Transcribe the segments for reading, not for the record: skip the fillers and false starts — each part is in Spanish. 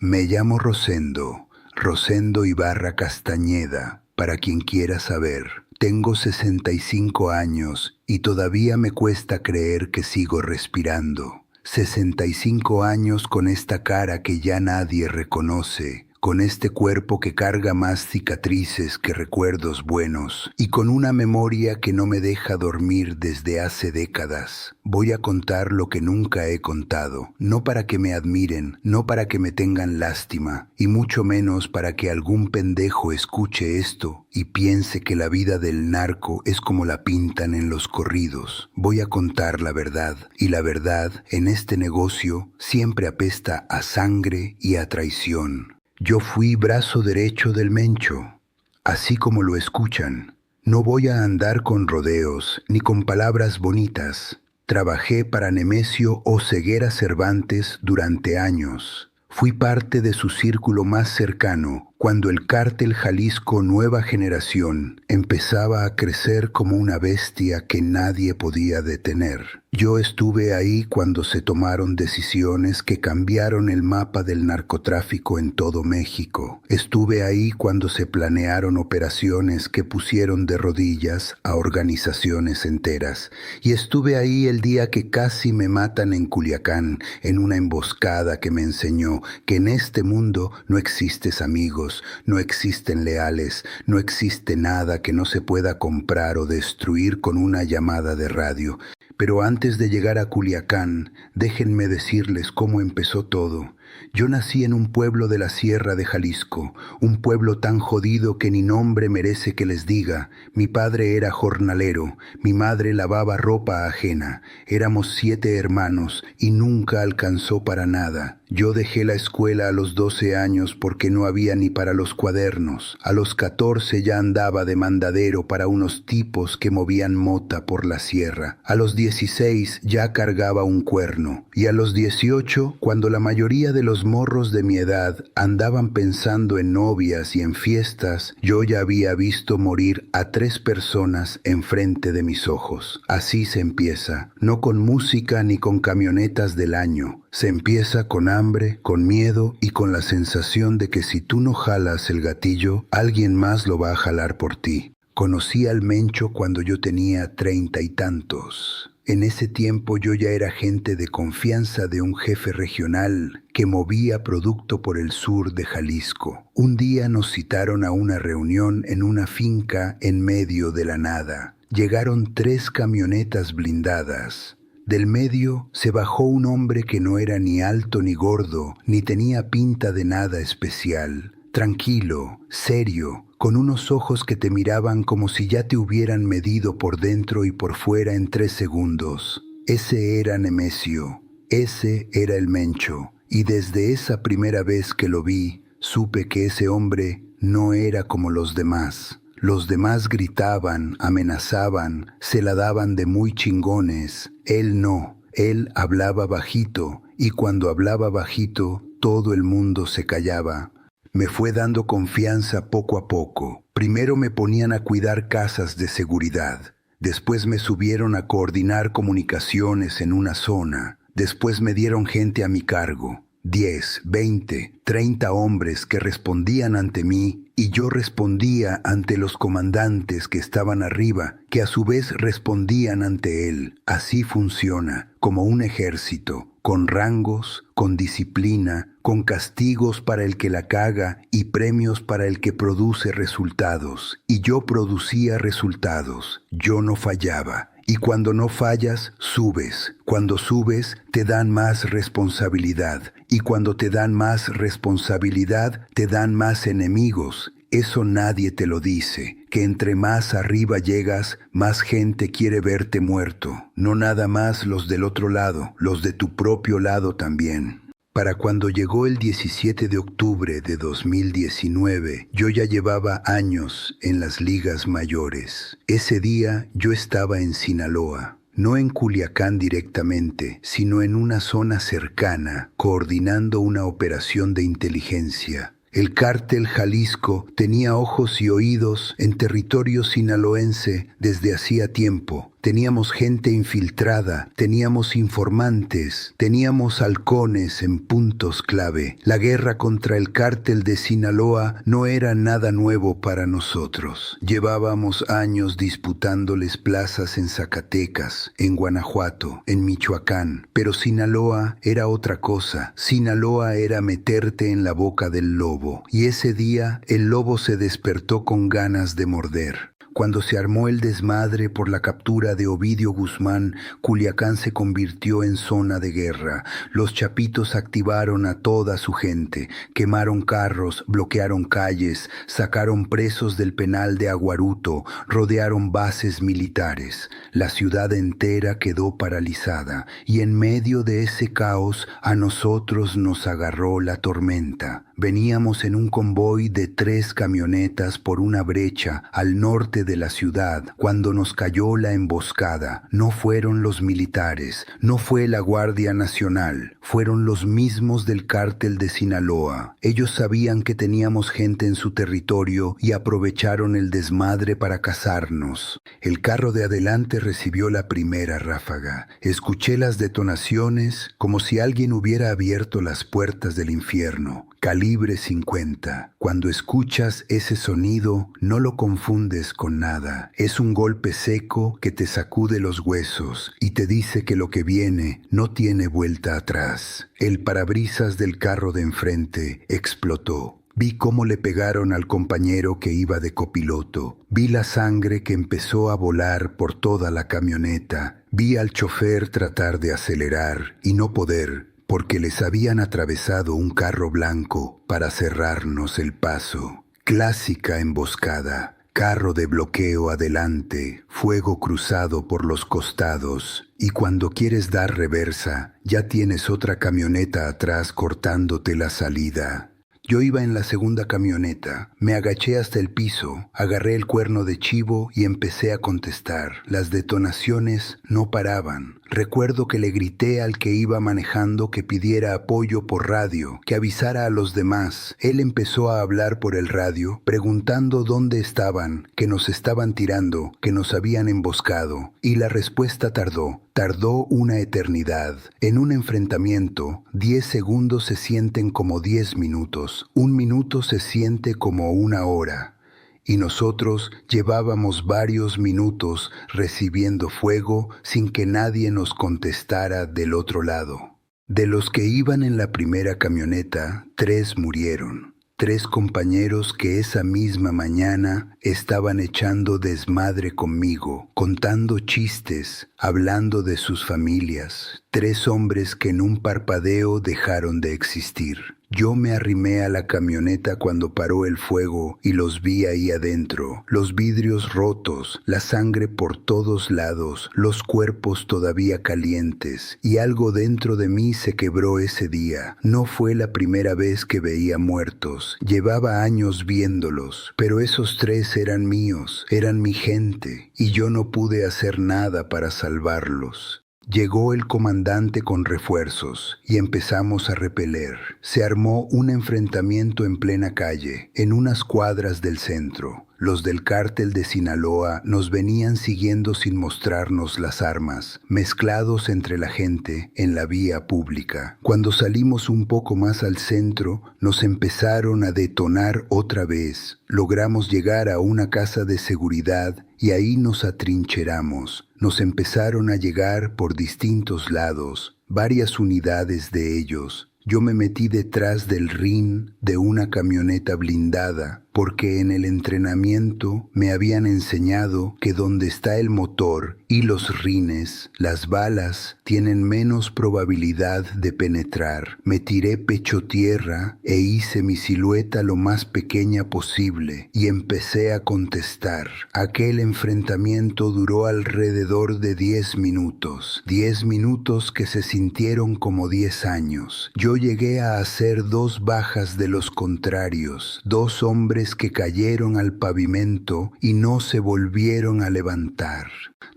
Me llamo Rosendo, Rosendo Ibarra Castañeda, para quien quiera saber. Tengo 65 años y todavía me cuesta creer que sigo respirando. 65 años con esta cara que ya nadie reconoce, con este cuerpo que carga más cicatrices que recuerdos buenos y con una memoria que no me deja dormir desde hace décadas. Voy a contar lo que nunca he contado, no para que me admiren, no para que me tengan lástima, y mucho menos para que algún pendejo escuche esto y piense que la vida del narco es como la pintan en los corridos. Voy a contar la verdad, y la verdad en este negocio siempre apesta a sangre y a traición. Yo fui brazo derecho del Mencho, así como lo escuchan. No voy a andar con rodeos ni con palabras bonitas. Trabajé para Nemesio Oseguera Cervantes durante años. Fui parte de su círculo más cercano cuando el cártel Jalisco Nueva Generación empezaba a crecer como una bestia que nadie podía detener. Yo estuve ahí cuando se tomaron decisiones que cambiaron el mapa del narcotráfico en todo México. Estuve ahí cuando se planearon operaciones que pusieron de rodillas a organizaciones enteras. Y estuve ahí el día que casi me matan en Culiacán, en una emboscada que me enseñó que en este mundo no existes amigos, no existen leales, no existe nada que no se pueda comprar o destruir con una llamada de radio. Pero antes de llegar a Culiacán, déjenme decirles cómo empezó todo. Yo nací en un pueblo de la Sierra de Jalisco, un pueblo tan jodido que ni nombre merece que les diga. Mi padre era jornalero, mi madre lavaba ropa ajena. Éramos 7 hermanos y nunca alcanzó para nada. Yo dejé la escuela a los 12 años porque no había ni para los cuadernos. A los 14 ya andaba de mandadero para unos tipos que movían mota por la sierra. A los 16 ya cargaba un cuerno. Y a los 18, cuando la mayoría de los morros de mi edad andaban pensando en novias y en fiestas, yo ya había visto morir a 3 personas enfrente de mis ojos. Así se empieza, no con música ni con camionetas del año. Se empieza con hambre, con miedo y con la sensación de que si tú no jalas el gatillo, alguien más lo va a jalar por ti. Conocí al Mencho cuando yo tenía 30 y tantos. En ese tiempo yo ya era gente de confianza de un jefe regional que movía producto por el sur de Jalisco. Un día nos citaron a una reunión en una finca en medio de la nada. Llegaron 3 camionetas blindadas. Del medio se bajó un hombre que no era ni alto ni gordo, ni tenía pinta de nada especial. Tranquilo, serio, con unos ojos que te miraban como si ya te hubieran medido por dentro y por fuera en 3 segundos. Ese era Nemesio, ese era el Mencho, y desde esa primera vez que lo vi, supe que ese hombre no era como los demás. Los demás gritaban, amenazaban, se la daban de muy chingones. Él no, él hablaba bajito, y cuando hablaba bajito, todo el mundo se callaba. Me fue dando confianza poco a poco. Primero me ponían a cuidar casas de seguridad. Después me subieron a coordinar comunicaciones en una zona. Después me dieron gente a mi cargo. 10, 20, 30 hombres que respondían ante mí y yo respondía ante los comandantes que estaban arriba, que a su vez respondían ante él. Así funciona, como un ejército, con rangos, con disciplina, con castigos para el que la caga y premios para el que produce resultados. Y yo producía resultados, yo no fallaba. Y cuando no fallas, subes. Cuando subes, te dan más responsabilidad. Y cuando te dan más responsabilidad, te dan más enemigos. Eso nadie te lo dice, que entre más arriba llegas, más gente quiere verte muerto. No nada más los del otro lado, los de tu propio lado también. Para cuando llegó el 17 de octubre de 2019, yo ya llevaba años en las ligas mayores. Ese día yo estaba en Sinaloa, no en Culiacán directamente, sino en una zona cercana, coordinando una operación de inteligencia. El cártel Jalisco tenía ojos y oídos en territorio sinaloense desde hacía tiempo, Teníamos gente infiltrada, teníamos informantes, teníamos halcones en puntos clave. La guerra contra el cártel de Sinaloa no era nada nuevo para nosotros. Llevábamos años disputándoles plazas en Zacatecas, en Guanajuato, en Michoacán. Pero Sinaloa era otra cosa. Sinaloa era meterte en la boca del lobo. Y ese día el lobo se despertó con ganas de morder. Cuando se armó el desmadre por la captura de Ovidio Guzmán, Culiacán se convirtió en zona de guerra. Los chapitos activaron a toda su gente, quemaron carros, bloquearon calles, sacaron presos del penal de Aguaruto, rodearon bases militares. La ciudad entera quedó paralizada y en medio de ese caos a nosotros nos agarró la tormenta. Veníamos en un convoy de 3 camionetas por una brecha al norte de la ciudad cuando nos cayó la emboscada. No fueron los militares, no fue la Guardia Nacional, fueron los mismos del cártel de Sinaloa. Ellos sabían que teníamos gente en su territorio y aprovecharon el desmadre para cazarnos. El carro de adelante recibió la primera ráfaga. Escuché las detonaciones como si alguien hubiera abierto las puertas del infierno. Calibre 50. Cuando escuchas ese sonido, no lo confundes con nada. Es un golpe seco que te sacude los huesos y te dice que lo que viene no tiene vuelta atrás. El parabrisas del carro de enfrente explotó. Vi cómo le pegaron al compañero que iba de copiloto. Vi la sangre que empezó a volar por toda la camioneta. Vi al chofer tratar de acelerar y no poder, porque les habían atravesado un carro blanco para cerrarnos el paso. Clásica emboscada. Carro de bloqueo adelante, fuego cruzado por los costados, y cuando quieres dar reversa, ya tienes otra camioneta atrás cortándote la salida. Yo iba en la segunda camioneta, me agaché hasta el piso, agarré el cuerno de chivo y empecé a contestar. Las detonaciones no paraban. Recuerdo que le grité al que iba manejando que pidiera apoyo por radio, que avisara a los demás. Él empezó a hablar por el radio, preguntando dónde estaban, que nos estaban tirando, que nos habían emboscado. Y la respuesta tardó una eternidad. En un enfrentamiento, 10 segundos se sienten como 10 minutos. Un minuto se siente como una hora. Y nosotros llevábamos varios minutos recibiendo fuego sin que nadie nos contestara del otro lado. De los que iban en la primera camioneta, 3 murieron. 3 compañeros que esa misma mañana estaban echando desmadre conmigo, contando chistes, hablando de sus familias. 3 hombres que en un parpadeo dejaron de existir. Yo me arrimé a la camioneta cuando paró el fuego y los vi ahí adentro, los vidrios rotos, la sangre por todos lados, los cuerpos todavía calientes, y algo dentro de mí se quebró ese día. No fue la primera vez que veía muertos, llevaba años viéndolos, pero esos 3 eran míos, eran mi gente, y yo no pude hacer nada para salvarlos. Llegó el comandante con refuerzos y empezamos a repeler. Se armó un enfrentamiento en plena calle, en unas cuadras del centro. Los del cártel de Sinaloa nos venían siguiendo sin mostrarnos las armas, mezclados entre la gente en la vía pública. Cuando salimos un poco más al centro, nos empezaron a detonar otra vez. Logramos llegar a una casa de seguridad y ahí nos atrincheramos. Nos empezaron a llegar por distintos lados, varias unidades de ellos. Yo me metí detrás del rin de una camioneta blindada, porque en el entrenamiento me habían enseñado que donde está el motor y los rines, las balas tienen menos probabilidad de penetrar. Me tiré pecho tierra e hice mi silueta lo más pequeña posible y empecé a contestar. Aquel enfrentamiento duró alrededor de 10 minutos. 10 minutos que se sintieron como 10 años. Yo llegué a hacer 2 bajas de los contrarios, 2 hombres que cayeron al pavimento y no se volvieron a levantar.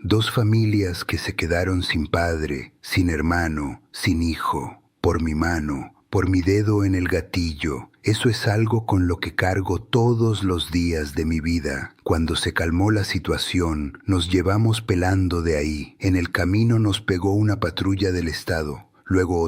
2 familias que se quedaron sin padre, sin hermano, sin hijo. Por mi mano, por mi dedo en el gatillo. Eso es algo con lo que cargo todos los días de mi vida. Cuando se calmó la situación, nos llevamos pelando de ahí. En el camino nos pegó una patrulla del Estado, luego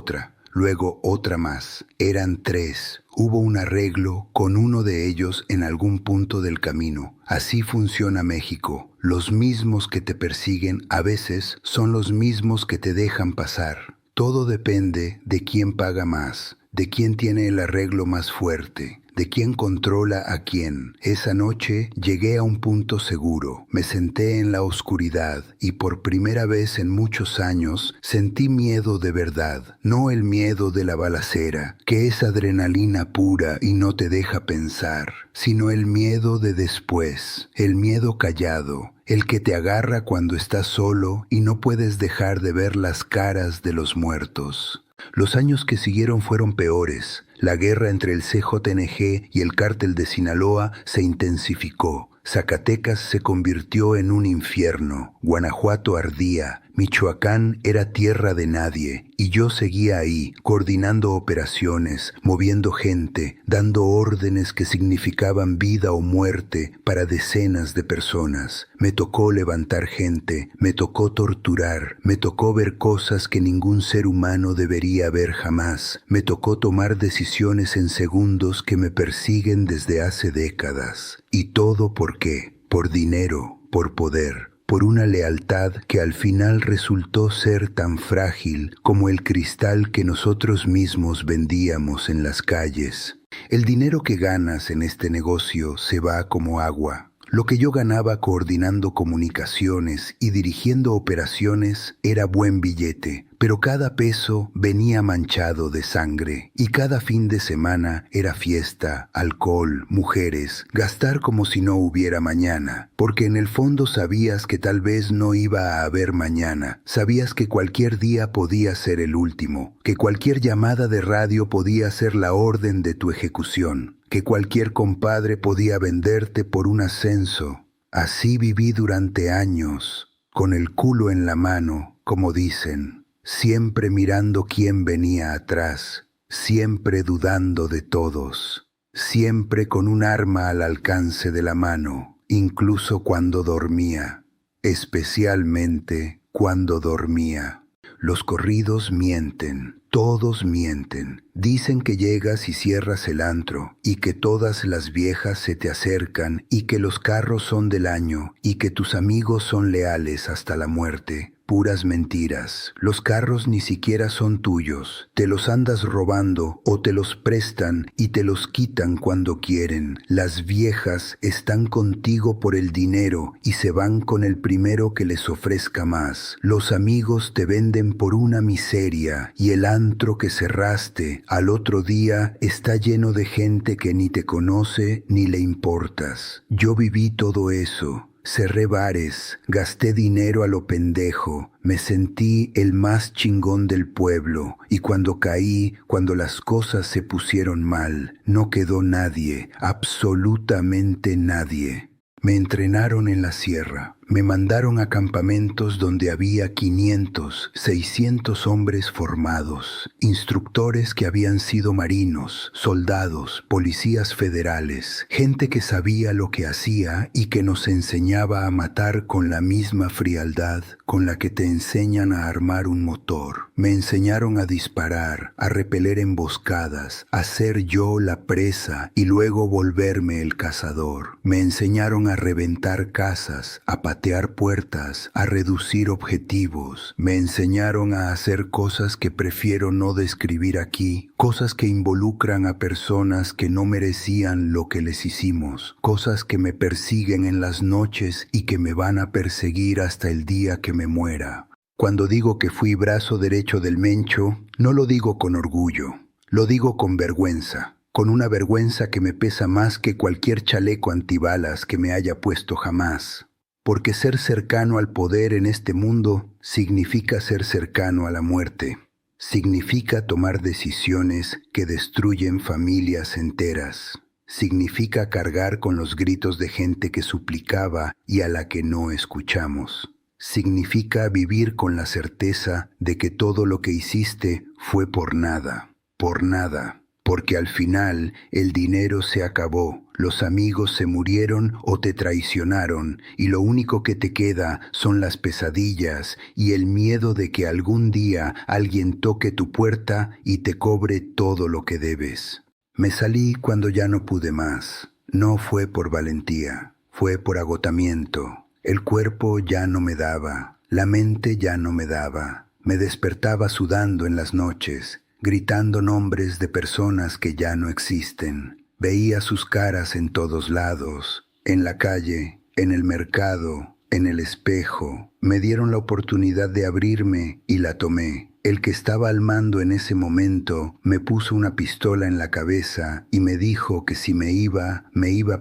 otra más. Eran 3. Hubo un arreglo con uno de ellos en algún punto del camino. Así funciona México. Los mismos que te persiguen a veces son los mismos que te dejan pasar. Todo depende de quién paga más, de quién tiene el arreglo más fuerte, de quién controla a quién. Esa noche llegué a un punto seguro, me senté en la oscuridad y por primera vez en muchos años sentí miedo de verdad, no el miedo de la balacera, que es adrenalina pura y no te deja pensar, sino el miedo de después, el miedo callado, el que te agarra cuando estás solo y no puedes dejar de ver las caras de los muertos. Los años que siguieron fueron peores. La guerra entre el CJNG y el cártel de Sinaloa se intensificó. Zacatecas se convirtió en un infierno. Guanajuato ardía. Michoacán era tierra de nadie. Y yo seguía ahí, coordinando operaciones, moviendo gente, dando órdenes que significaban vida o muerte para decenas de personas. Me tocó levantar gente, me tocó torturar, me tocó ver cosas que ningún ser humano debería ver jamás. Me tocó tomar decisiones en segundos que me persiguen desde hace décadas. ¿Y todo por qué? Por dinero, por poder, por una lealtad que al final resultó ser tan frágil como el cristal que nosotros mismos vendíamos en las calles. El dinero que ganas en este negocio se va como agua. Lo que yo ganaba coordinando comunicaciones y dirigiendo operaciones era buen billete, pero cada peso venía manchado de sangre y cada fin de semana era fiesta, alcohol, mujeres, gastar como si no hubiera mañana, porque en el fondo sabías que tal vez no iba a haber mañana, sabías que cualquier día podía ser el último, que cualquier llamada de radio podía ser la orden de tu ejecución, que cualquier compadre podía venderte por un ascenso. Así viví durante años, con el culo en la mano, como dicen, siempre mirando quién venía atrás, siempre dudando de todos, siempre con un arma al alcance de la mano, incluso cuando dormía, especialmente cuando dormía. Los corridos mienten, todos mienten. Dicen que llegas y cierras el antro, y que todas las viejas se te acercan, y que los carros son del año, y que tus amigos son leales hasta la muerte. Puras mentiras. Los carros ni siquiera son tuyos. Te los andas robando o te los prestan y te los quitan cuando quieren. Las viejas están contigo por el dinero y se van con el primero que les ofrezca más. Los amigos te venden por una miseria y el antro que cerraste al otro día está lleno de gente que ni te conoce ni le importas. Yo viví todo eso. Cerré bares, gasté dinero a lo pendejo, me sentí el más chingón del pueblo y cuando caí, cuando las cosas se pusieron mal, no quedó nadie, absolutamente nadie. Me entrenaron en la sierra. Me mandaron a campamentos donde había 500, 600 hombres formados, instructores que habían sido marinos, soldados, policías federales, gente que sabía lo que hacía y que nos enseñaba a matar con la misma frialdad con la que te enseñan a armar un motor. Me enseñaron a disparar, a repeler emboscadas, a ser yo la presa y luego volverme el cazador. Me enseñaron a reventar casas, a patear puertas, a reducir objetivos. Me enseñaron a hacer cosas que prefiero no describir aquí, cosas que involucran a personas que no merecían lo que les hicimos, cosas que me persiguen en las noches y que me van a perseguir hasta el día que me muera. Cuando digo que fui brazo derecho del Mencho, no lo digo con orgullo, lo digo con vergüenza. Con una vergüenza que me pesa más que cualquier chaleco antibalas que me haya puesto jamás. Porque ser cercano al poder en este mundo significa ser cercano a la muerte. Significa tomar decisiones que destruyen familias enteras. Significa cargar con los gritos de gente que suplicaba y a la que no escuchamos. Significa vivir con la certeza de que todo lo que hiciste fue por nada. por nada, porque al final el dinero se acabó, los amigos se murieron o te traicionaron, y lo único que te queda son las pesadillas y el miedo de que algún día alguien toque tu puerta y te cobre todo lo que debes. Me salí cuando ya no pude más. No fue por valentía, fue por agotamiento. El cuerpo ya no me daba, la mente ya no me daba. Me despertaba sudando en las noches, gritando nombres de personas que ya no existen. Veía sus caras en todos lados, en la calle, en el mercado, en el espejo. Me dieron la oportunidad de abrirme y la tomé. El que estaba al mando en ese momento me puso una pistola en la cabeza y me dijo que si me iba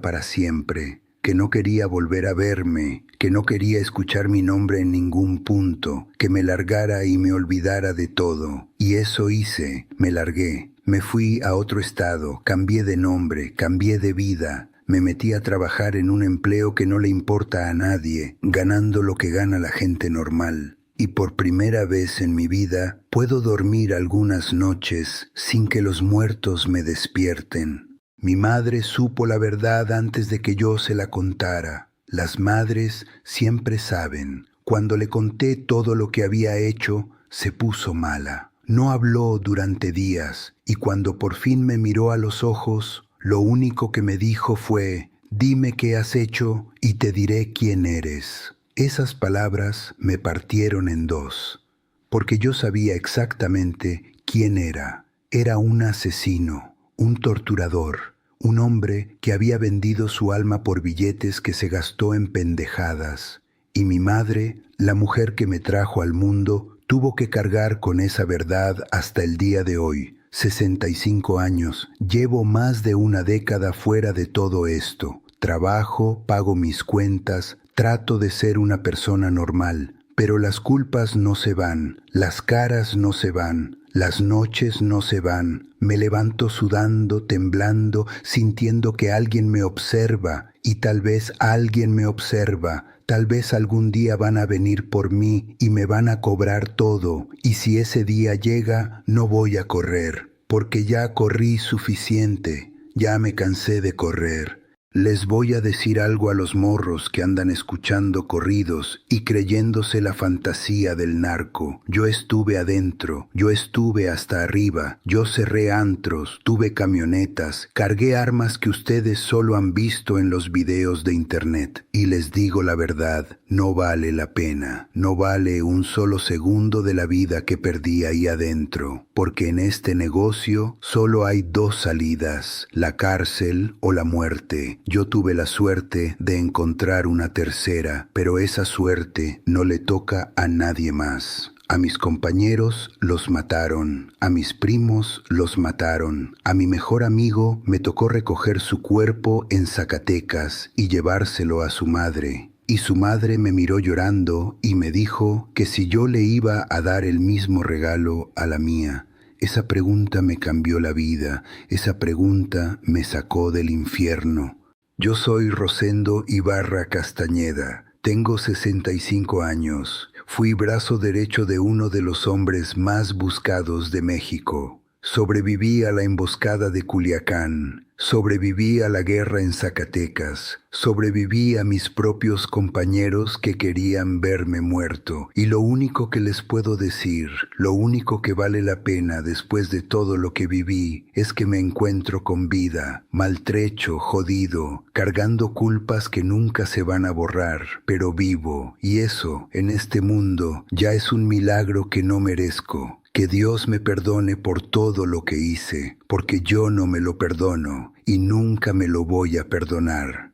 para siempre, que no quería volver a verme, que no quería escuchar mi nombre en ningún punto, que me largara y me olvidara de todo. Y eso hice, me largué. Me fui a otro estado, cambié de nombre, cambié de vida. Me metí a trabajar en un empleo que no le importa a nadie, ganando lo que gana la gente normal. Y por primera vez en mi vida puedo dormir algunas noches sin que los muertos me despierten. Mi madre supo la verdad antes de que yo se la contara. Las madres siempre saben. Cuando le conté todo lo que había hecho, se puso mala. No habló durante días, y cuando por fin me miró a los ojos, lo único que me dijo fue: «Dime qué has hecho y te diré quién eres». Esas palabras me partieron en dos, porque yo sabía exactamente quién era. Era un asesino, un torturador, un hombre que había vendido su alma por billetes que se gastó en pendejadas. Y mi madre, la mujer que me trajo al mundo, tuvo que cargar con esa verdad hasta el día de hoy. 65 años, llevo más de una década fuera de todo esto. Trabajo, pago mis cuentas, trato de ser una persona normal, pero las culpas no se van, las caras no se van, las noches no se van. Me levanto sudando, temblando, sintiendo que alguien me observa, y tal vez alguien me observa. Tal vez algún día van a venir por mí y me van a cobrar todo, y si ese día llega, no voy a correr, porque ya corrí suficiente, ya me cansé de correr. Les voy a decir algo a los morros que andan escuchando corridos y creyéndose la fantasía del narco. Yo estuve adentro, yo estuve hasta arriba, yo cerré antros, tuve camionetas, cargué armas que ustedes solo han visto en los videos de internet. Y les digo la verdad, no vale la pena, no vale un solo segundo de la vida que perdí ahí adentro, porque en este negocio solo hay dos salidas, la cárcel o la muerte. Yo tuve la suerte de encontrar una tercera, pero esa suerte no le toca a nadie más. A mis compañeros los mataron, a mis primos los mataron, a mi mejor amigo me tocó recoger su cuerpo en Zacatecas y llevárselo a su madre. Y su madre me miró llorando y me dijo que si yo le iba a dar el mismo regalo a la mía. Esa pregunta me cambió la vida, esa pregunta me sacó del infierno. Yo soy Rosendo Ibarra Castañeda, tengo 65 años, fui brazo derecho de uno de los hombres más buscados de México. Sobreviví a la emboscada de Culiacán, sobreviví a la guerra en Zacatecas, sobreviví a mis propios compañeros que querían verme muerto. Y lo único que les puedo decir, lo único que vale la pena después de todo lo que viví, es que me encuentro con vida, maltrecho, jodido, cargando culpas que nunca se van a borrar, pero vivo. Y eso, en este mundo, ya es un milagro que no merezco. Que Dios me perdone por todo lo que hice, porque yo no me lo perdono y nunca me lo voy a perdonar.